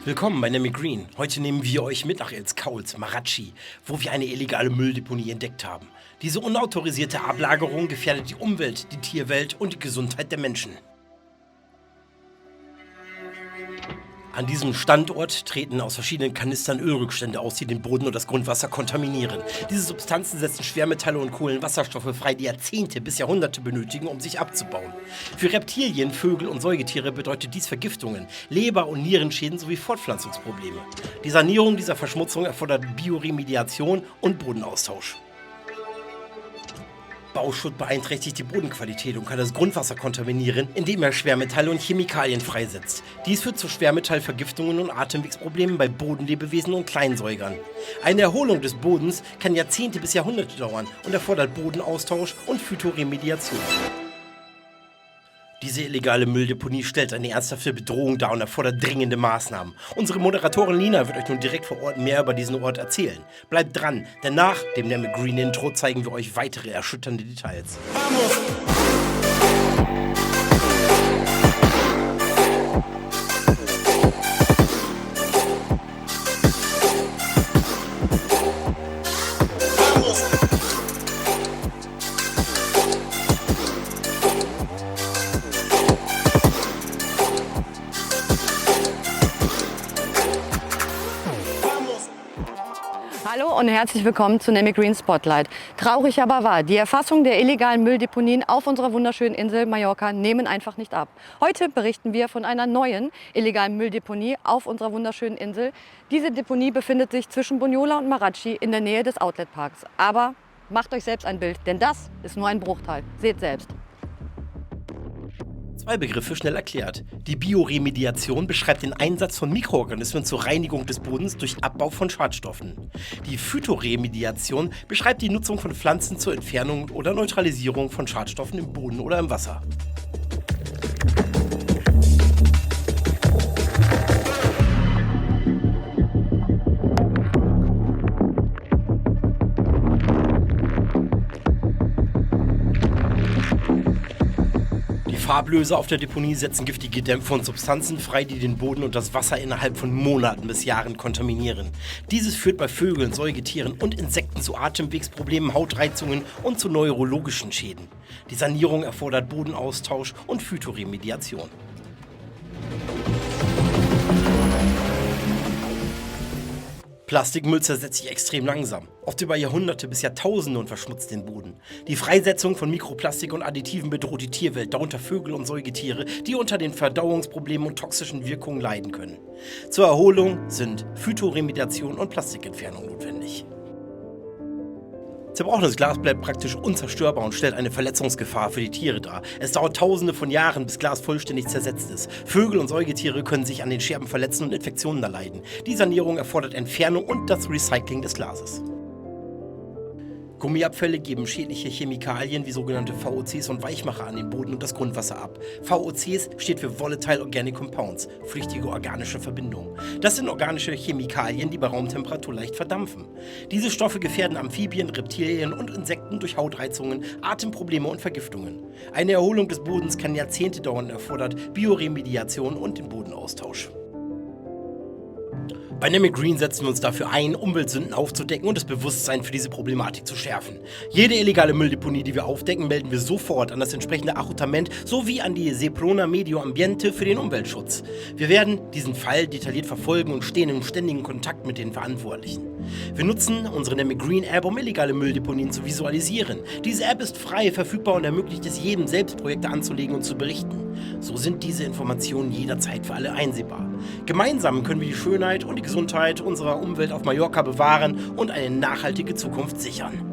Willkommen bei Nemi Green. Heute nehmen wir euch mit nach Els Kauls, Marachi, wo wir eine illegale Mülldeponie entdeckt haben. Diese unautorisierte Ablagerung gefährdet die Umwelt, die Tierwelt und die Gesundheit der Menschen. An diesem Standort treten aus verschiedenen Kanistern Ölrückstände aus, die den Boden und das Grundwasser kontaminieren. Diese Substanzen setzen Schwermetalle und Kohlenwasserstoffe frei, die Jahrzehnte bis Jahrhunderte benötigen, um sich abzubauen. Für Reptilien, Vögel und Säugetiere bedeutet dies Vergiftungen, Leber- und Nierenschäden sowie Fortpflanzungsprobleme. Die Sanierung dieser Verschmutzung erfordert Bioremediation und Bodenaustausch. Bauschutt beeinträchtigt die Bodenqualität und kann das Grundwasser kontaminieren, indem er Schwermetalle und Chemikalien freisetzt. Dies führt zu Schwermetallvergiftungen und Atemwegsproblemen bei Bodenlebewesen und Kleinsäugern. Eine Erholung des Bodens kann Jahrzehnte bis Jahrhunderte dauern und erfordert Bodenaustausch und Phytoremediation. Diese illegale Mülldeponie stellt eine ernsthafte Bedrohung dar und erfordert dringende Maßnahmen. Unsere Moderatorin Lina wird euch nun direkt vor Ort mehr über diesen Ort erzählen. Bleibt dran, denn nach dem Nemi Green Intro zeigen wir euch weitere erschütternde Details. Vamos! Hallo und herzlich willkommen zu Nemi Green Spotlight. Traurig aber wahr, die Erfassung der illegalen Mülldeponien auf unserer wunderschönen Insel Mallorca nehmen einfach nicht ab. Heute berichten wir von einer neuen illegalen Mülldeponie auf unserer wunderschönen Insel. Diese Deponie befindet sich zwischen Bunyola und Marachi in der Nähe des Outletparks. Aber macht euch selbst ein Bild, denn das ist nur ein Bruchteil. Seht selbst. Zwei Begriffe schnell erklärt. Die Bioremediation beschreibt den Einsatz von Mikroorganismen zur Reinigung des Bodens durch Abbau von Schadstoffen. Die Phytoremediation beschreibt die Nutzung von Pflanzen zur Entfernung oder Neutralisierung von Schadstoffen im Boden oder im Wasser. Die Farblöser auf der Deponie setzen giftige Dämpfe und Substanzen frei, die den Boden und das Wasser innerhalb von Monaten bis Jahren kontaminieren. Dieses führt bei Vögeln, Säugetieren und Insekten zu Atemwegsproblemen, Hautreizungen und zu neurologischen Schäden. Die Sanierung erfordert Bodenaustausch und Phytoremediation. Plastikmüll zersetzt sich extrem langsam, oft über Jahrhunderte bis Jahrtausende und verschmutzt den Boden. Die Freisetzung von Mikroplastik und Additiven bedroht die Tierwelt, darunter Vögel und Säugetiere, die unter den Verdauungsproblemen und toxischen Wirkungen leiden können. Zur Erholung sind Phytoremediation und Plastikentfernung notwendig. Zerbrochenes Glas bleibt praktisch unzerstörbar und stellt eine Verletzungsgefahr für die Tiere dar. Es dauert Tausende von Jahren, bis Glas vollständig zersetzt ist. Vögel und Säugetiere können sich an den Scherben verletzen und Infektionen erleiden. Die Sanierung erfordert Entfernung und das Recycling des Glases. Gummiabfälle geben schädliche Chemikalien wie sogenannte VOCs und Weichmacher an den Boden und das Grundwasser ab. VOCs steht für Volatile Organic Compounds, flüchtige organische Verbindungen. Das sind organische Chemikalien, die bei Raumtemperatur leicht verdampfen. Diese Stoffe gefährden Amphibien, Reptilien und Insekten durch Hautreizungen, Atemprobleme und Vergiftungen. Eine Erholung des Bodens kann Jahrzehnte dauern und erfordert Bioremediation und den Bodenaustausch. Bei Nemi Green setzen wir uns dafür ein, Umweltsünden aufzudecken und das Bewusstsein für diese Problematik zu schärfen. Jede illegale Mülldeponie, die wir aufdecken, melden wir sofort an das entsprechende Achutament sowie an die Seprona Medio Ambiente für den Umweltschutz. Wir werden diesen Fall detailliert verfolgen und stehen im ständigen Kontakt mit den Verantwortlichen. Wir nutzen unsere Nemi Green App, um illegale Mülldeponien zu visualisieren. Diese App ist frei verfügbar und ermöglicht es jedem, selbst Projekte anzulegen und zu berichten. So sind diese Informationen jederzeit für alle einsehbar. Gemeinsam können wir die Schönheit und die Gesundheit unserer Umwelt auf Mallorca bewahren und eine nachhaltige Zukunft sichern.